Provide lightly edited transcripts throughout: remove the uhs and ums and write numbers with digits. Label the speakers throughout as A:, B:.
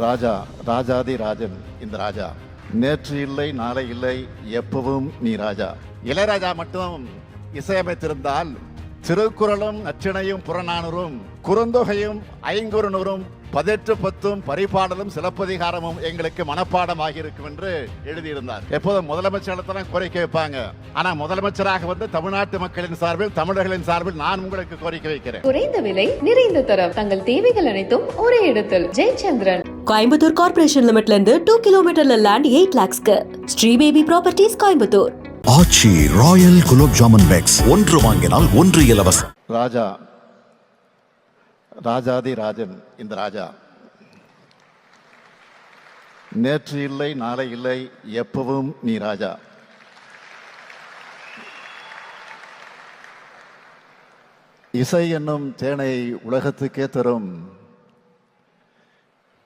A: ராஜா, ராஜாதி ராஜன் இந்த ராஜா. நேற்று இல்லை, நாளை இல்லை, எப்பவும் நீ ராஜா. இளையராஜா மட்டும் இசையமைத்திருந்தால் திருக்குறளும் நற்றிணையும் புறநானூறும் குறுந்தொகையும் ஐங்குறுநூறும் 18 பரிபாடலும் சிலப்பதிகாரமும் எங்களுக்கு மனப்பாடமாகி இருக்கும் என்று எழுதியிருந்தார். எப்போதும் முதலமைச்சர் கோரிக்கை வைப்பாங்க. ஆனா முதலமைச்சராக வந்து தமிழ்நாட்டு மக்களின் சார்பில், தமிழர்களின் சார்பில் நான் உங்களுக்கு கோரிக்கை வைக்கிறேன்.
B: குறைந்த விலை, நிறைந்த தரம், தங்கள் தேவைகள் அனைத்தும் ஒரே இடத்தில். ஜெயச்சந்திரன்.
C: கோயம்புத்தூர் கார்ப்பரேஷன் லிமிட்ல இருந்து 2 கிலோமீட்டர்ல லேண்ட் 8 lakhsக்கு. Shri baby properties Coimbatore.
D: Aachi royal gulab jamun packs, ஒன்று வாங்கினால் ஒன்று இலவசம்.
A: ராஜா, ராஜாதி ராஜன் இந்த ராஜா. நேற்று இல்லை, நாளை இல்லை, எப்பவும் நீ ராஜா. இசை என்னும் தேனை உலகத்துக்கே தரும்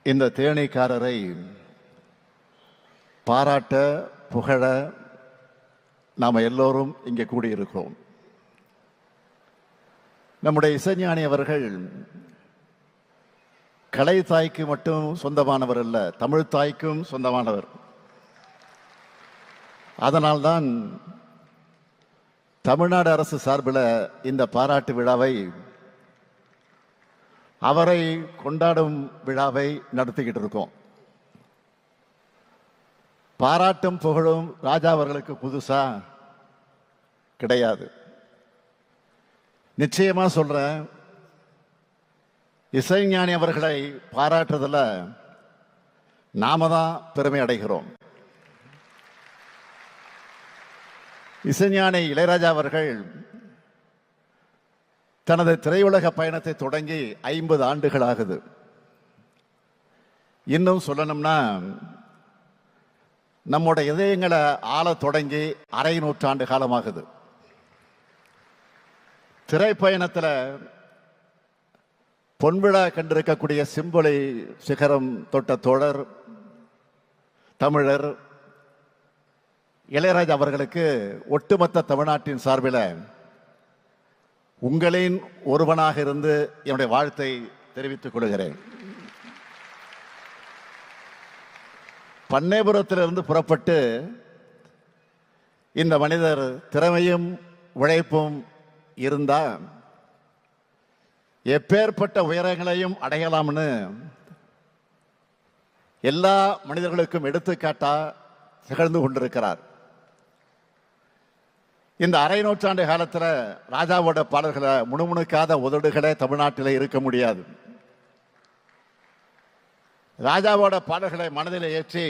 A: இந்த தேனீக்காரரை பாராட்ட, புகழ நாம் எல்லோரும் இங்கே கூடியிருக்கிறோம். நம்முடைய இசைஞானி அவர்கள் கலை தாய்க்கு மட்டும் சொந்தமானவர் அல்ல, தமிழ் தாய்க்கும் சொந்தமானவர். அதனால்தான் தமிழ்நாடு அரசு சார்பில் இந்த பாராட்டு விழாவை, அவரை கொண்டாடும் விழாவை நடத்திக்கிட்டு இருக்கோம். பாராட்டும் புகழும் ராஜா அவர்களுக்கு புதுசா கிடையாது. நிச்சயமா சொல்றேன், இசைஞானி அவர்களை பாராட்டுறதுல நாம தான் பெருமை அடைகிறோம். இசைஞானி இளையராஜா அவர்கள் தனது திரையுலக பயணத்தை தொடங்கி 50 ஆண்டுகள் ஆகுது. இன்னும் சொல்லணும்னா நம்முடைய இதயங்களை ஆள தொடங்கி அரை நூற்றாண்டு காலமாகுது. திரைப்பயணத்தில் பொன்விழா கண்டிருக்கக்கூடிய சிம்பொலி சிகரம் தொட்ட தோழர், தமிழர் இளையராஜா அவர்களுக்கு ஒட்டுமொத்த தமிழ்நாட்டின் சார்பில் உங்களின் ஒருவனாக இருந்து என்னுடைய வாழ்த்தை தெரிவித்துக் கொள்கிறேன். பண்ணைபுரத்திலிருந்து புறப்பட்டு இந்த மனிதர் திறமையும் உழைப்பும் இருந்தா எப்பேற்பட்ட உயரங்களையும் அடையலாம்னு எல்லா மனிதர்களுக்கும் எடுத்துக்காட்டா திகழ்ந்து கொண்டிருக்கிறார். இந்த அரை நூற்றாண்டு காலத்தில் ராஜாவோட பாடல்களை முணுமுணுக்காத உதடுகளே தமிழ்நாட்டில் இருக்க முடியாது. ராஜாவோட பாடல்களை மனதில் ஏற்றி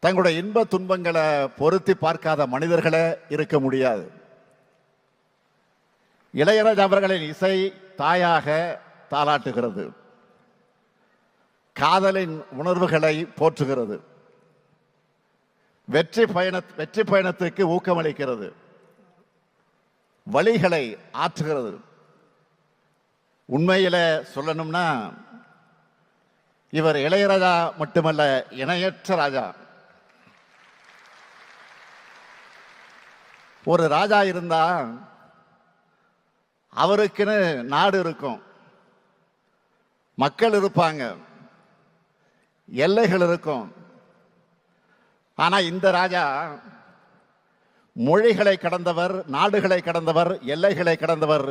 A: தங்களுடைய இன்ப துன்பங்களை பொருத்தி பார்க்காத மனிதர்களே இருக்க முடியாது. இளையராஜா அவர்களின் இசை தாயாக தாலாட்டுகிறது, காதலின் உணர்வுகளை போற்றுகிறது, வெற்றி பயணத்துக்கு ஊக்கமளிக்கிறது, வழிகளை ஆற்றுகிறது. உண்மையில சொல்லணும்னா இவர் இளையராஜா மட்டுமல்ல, இணையற்ற ராஜா. ஒரு ராஜா இருந்தா அவருக்குன்னு நாடு இருக்கும், மக்கள் இருப்பாங்க, எல்லைகள் இருக்கும். ஆனா இந்த ராஜா மொழிகளை கடந்தவர், நாடுகளை கடந்தவர், எல்லைகளை கடந்தவர்,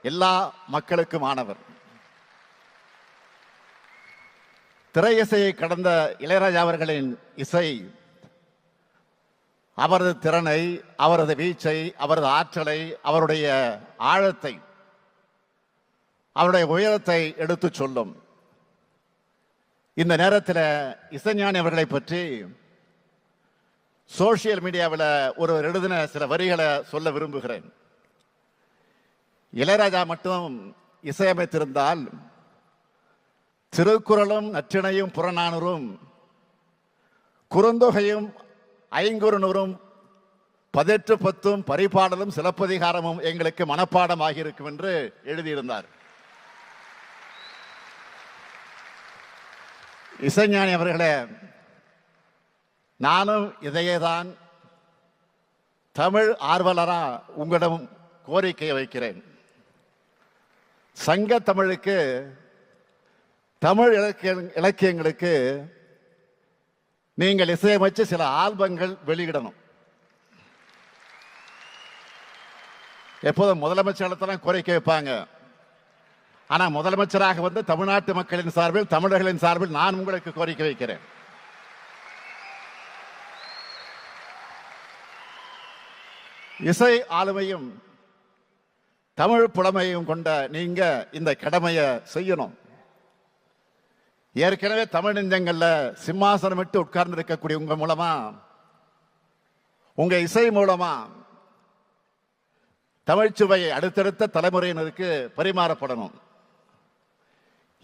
A: எல்லா மக்களுக்கும் ஆனவர். திரை இசையை கடந்த இளையராஜா அவர்களின் இசை அவரது திறனை, அவரது வீச்சை, அவரது ஆற்றலை, அவருடைய ஆழத்தை, அவருடைய உயரத்தை எடுத்து சொல்லும். இந்த நேரத்தில் இசைஞானி அவர்களை பற்றி சோசியல் மீடியாவில் ஒருவர் எழுதின சில வரிகளை சொல்ல விரும்புகிறேன். இளையராஜா மட்டும் இசையமைத்திருந்தால் திருக்குறளும் நற்றிணையும் புறநானூறும் குறுந்தொகையும் ஐங்குறுநூறும் 18 பரிபாடலும் சிலப்பதிகாரமும் எங்களுக்கு மனப்பாடமாகி இருக்கும் என்று எழுதியிருந்தார். இசைஞானி அவர்களே, நானும் இதையேதான் தமிழ் ஆர்வலரா உங்களிடம் கோரிக்கையை வைக்கிறேன். சங்க தமிழுக்கு தமிழ் இலக்கியங்களுக்கு நீங்கள் இசையமைச்சு சில ஆல்பங்கள் வெளியிடணும். எப்போதும் முதலமைச்சர் கோரிக்கை வைப்பாங்க. ஆனா முதலமைச்சராக வந்து தமிழ்நாட்டு மக்களின் சார்பில், தமிழர்களின் சார்பில் நான் உங்களுக்கு கோரிக்கை வைக்கிறேன். இசை ஆளுமையும் தமிழ் புலமையும் கொண்ட நீங்க இந்த கடமையை செய்யணும். ஏற்கனவே தமிழ் நெஞ்சங்கள்ல சிம்மாசனம் விட்டு உட்கார்ந்து இருக்கக்கூடிய உங்க மூலமா, உங்க இசை மூலமா தமிழ்ச்சுவையை அடுத்தடுத்த தலைமுறையினருக்கு பரிமாறப்படணும்.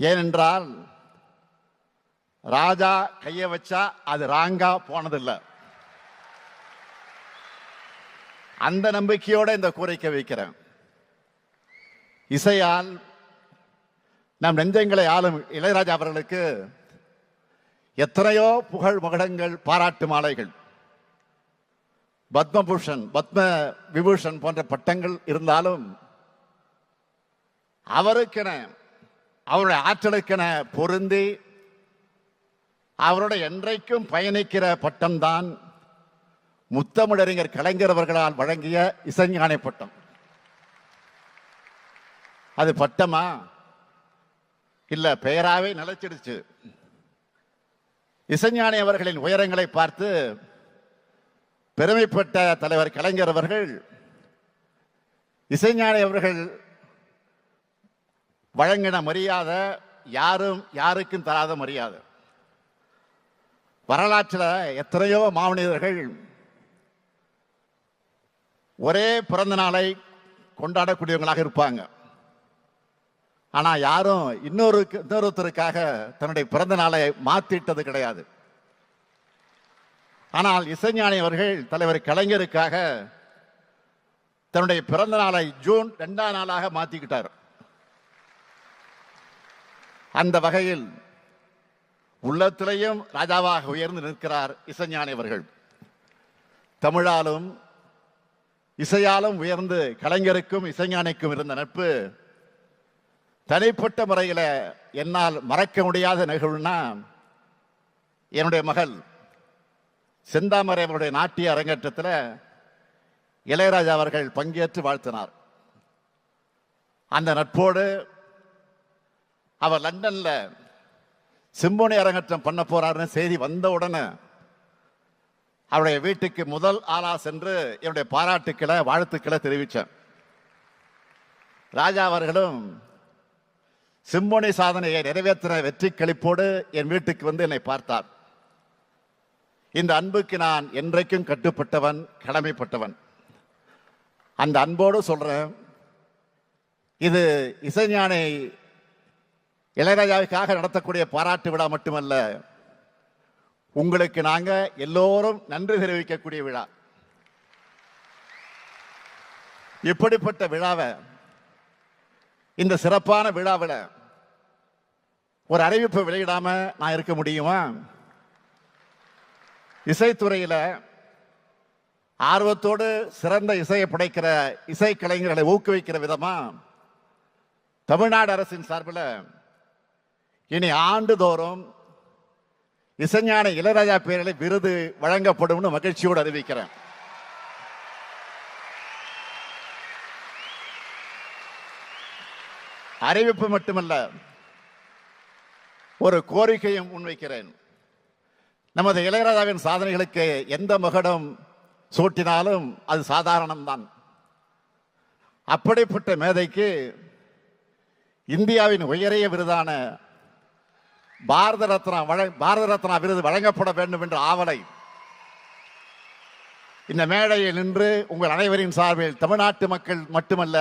A: ஏனென்றால் ராஜா கைய வச்சா அது ராங்கா போனதில்லை. அந்த நம்பிக்கையோட இந்த கோரிக்கை வைக்கிறேன். இசையால் நம் நெஞ்சங்களை ஆளும் இளையராஜா அவர்களுக்கு எத்தனையோ புகழ் மகுடங்கள், பாராட்டு மாலைகள், பத்மபூஷன், பத்ம விபூஷன் போன்ற பட்டங்கள் இருந்தாலும் அவருக்கென, அவருடைய ஆற்றலுக்கென பொருந்தி அவருடைய என்றைக்கும் பயணிக்கிற பட்டம்தான் முத்தமிழறிஞர் கலைஞர் அவர்களால் வழங்கிய இசைஞானி பட்டம். அது பட்டமா இல்ல பெயராவே நிலைச்சிடுச்சு. இசைஞானி அவர்களின் உயரங்களை பார்த்து பெருமைப்பட்ட தலைவர் கலைஞர் அவர்கள் இசைஞானி அவர்கள் வழங்கின மரியாதை யாரும் யாருக்கும் தராத மரியாதை. வரலாற்றில் எத்தனையோ மாமனிதர்கள் ஒரே பிறந்த நாளை கொண்டாடக்கூடியவங்களாக இருப்பாங்க. ஆனா யாரும் இன்னொருத்தருக்காக தன்னுடைய பிறந்த நாளை மாத்திட்டது கிடையாது. ஆனால் இசைஞானி அவர்கள் தலைவர் கலைஞருக்காக தன்னுடைய பிறந்த நாளை ஜூன் 2ஆம் நாளாக மாத்திக்கிட்டார். அந்த வகையில் உள்ளத்திலேயும் ராஜாவாக உயர்ந்து நிற்கிறார் இசைஞானி அவர்கள். தமிழாலும் இசையாலும் உயர்ந்து கலைஞருக்கும் இசைஞானிக்கும் இருந்த நட்பு தனிப்பட்ட முறையில் என்னால் மறக்க முடியாத நிகழ்வுனா, என்னுடைய மகள் செந்தாமரை அவருடைய நாட்டிய அரங்கேற்றத்தில் இளையராஜா அவர்கள் பங்கேற்று வாழ்த்தினார். அந்த நட்போடு அவர் லண்டன்ல சிம்போனி அரங்கேற்றம் பண்ண போறாருன்னு செய்தி வந்த உடனே அவருடைய வீட்டுக்கு முதல் ஆளா சென்று என்னுடைய பாராட்டுக்களை, வாழ்த்துக்களை தெரிவித்தேன். ராஜா அவர்களும் சிம்போனி சாதனையை நிறைவேற்றின வெற்றி களிப்போடு என் வீட்டுக்கு வந்து என்னை பார்த்தார். இந்த அன்புக்கு நான் என்றைக்கும் கட்டுப்பட்டவன், கடமைப்பட்டவன். அந்த அன்போடு சொல்றேன், இது இசைஞானி இளையராஜாவுக்காக நடத்தக்கூடிய பாராட்டு விழா மட்டுமல்ல, உங்களுக்கு நாங்க எல்லோரும் நன்றி தெரிவிக்கக்கூடிய விழா. இப்படிப்பட்ட விழாவை, இந்த சிறப்பான விழாவில் ஒரு அறிவிப்பு வெளியிடாம நான் இருக்க முடியுமா? இசைத்துறையில் ஆர்வத்தோடு சிறந்த இசையை படைக்கிற இசை கலைஞர்களை ஊக்குவிக்கிற விதமா தமிழ்நாடு அரசின் சார்பில் இனி ஆண்டுதோறும் இசைஞானி இளையராஜா பேரில் விருது வழங்கப்படும் மகிழ்ச்சியோடு அறிவிக்கிறேன். அறிவிப்பு மட்டுமல்ல, ஒரு கோரிக்கையும் முன்வைக்கிறேன். நமது இளையராஜாவின் சாதனைகளுக்கு எந்த மகுடம் சூட்டினாலும் அது சாதாரணம்தான். அப்படிப்பட்ட மேதைக்கு இந்தியாவின் உயரிய விருதான பாரத ரத்னா விருது வழங்கப்பட வேண்டும் என்ற ஆவலை இந்த மேடையில் நின்று உங்கள் அனைவரின் சார்பில் தமிழ்நாட்டு மக்கள் மட்டுமல்ல,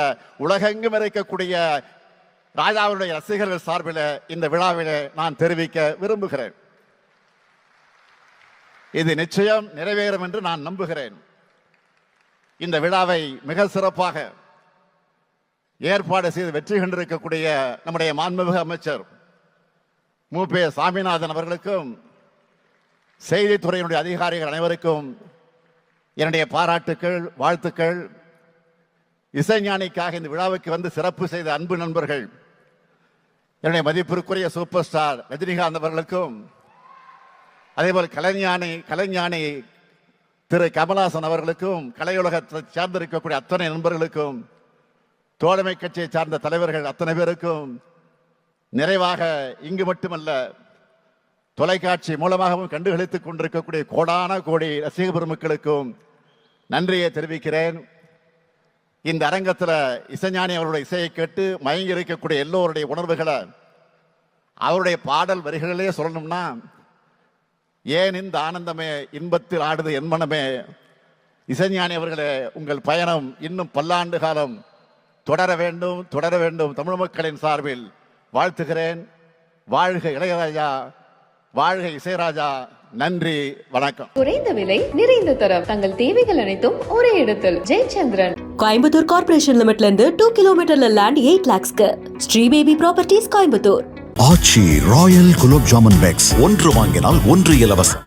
A: உலகெங்கும் இருக்கக்கூடிய ராஜாவுடைய ரசிகர்கள் சார்பில் இந்த விழாவிலே நான் தெரிவிக்க விரும்புகிறேன். இது நிச்சயம் நிறைவேறும் என்று நான் நம்புகிறேன். இந்த விழாவை மிக சிறப்பாக ஏற்பாடு செய்து வெற்றி கண்டிருக்கக்கூடிய நம்முடைய மாண்புமிகு அமைச்சர் மு.பே. சாமிநாதன் அவர்களுக்கும், செய்தித்துறையினுடைய அதிகாரிகள் அனைவருக்கும் என்னுடைய பாராட்டுக்கள், வாழ்த்துக்கள். இசைஞானிக்காக இந்த விழாவுக்கு வந்து சிறப்பு செய்த அன்பு நண்பர்கள், என்னுடைய மதிப்பிற்குரிய சூப்பர் ஸ்டார் ரஜினிகாந்த் அவர்களுக்கும், அதேபோல் கலைஞானி திரு கமலஹாசன் அவர்களுக்கும், கலையுலகத்தை சார்ந்திருக்கக்கூடிய அத்தனை நண்பர்களுக்கும், தோழமை கட்சியை சார்ந்த தலைவர்கள் அத்தனை பேருக்கும், நிறைவாக இங்கு மட்டுமல்ல தொலைக்காட்சி மூலமாகவும் கண்டுகளித்துக் கொண்டிருக்கக்கூடிய கோடான கோடி ரசிக பெருமக்களுக்கும் நன்றியை தெரிவிக்கிறேன். இந்த அரங்கத்தில் இசைஞானி அவருடைய இசையை கேட்டு மயங்கி இருக்கக்கூடிய எல்லோருடைய உணர்வுகளை அவருடைய பாடல் வரிகளிலே சொல்லணும்னா, ஏன் இந்த ஆனந்தமே இன்பத்தில் ஆடுது என் மனமே, இசைஞானி அவர்களே உங்கள் பயணம் இன்னும் பல்லாண்டு காலம் தொடர வேண்டும் தொடர வேண்டும். தமிழ் மக்களின் சார்பில் வாழ்த்துகிறேன். வாழ்க இளையராஜா, வாழ்க இசைராஜா. நன்றி, வணக்கம்.
B: குறைந்த விலை, நிறைந்த தரம், தங்கள் தேவைகள் அனைத்தும் ஒரே இடத்தில். ஜெயச்சந்திரன்.
C: கோயம்புத்தூர் கார்ப்பரேஷன் லிமிட்ல இருந்து 2 கிலோமீட்டர்ல லேண்ட் 8 lakhsக்கு. Shri baby properties Coimbatore.
D: Aachi royal gulab jamun packs, ஒன்று வாங்கினால் ஒன்று இலவசம்.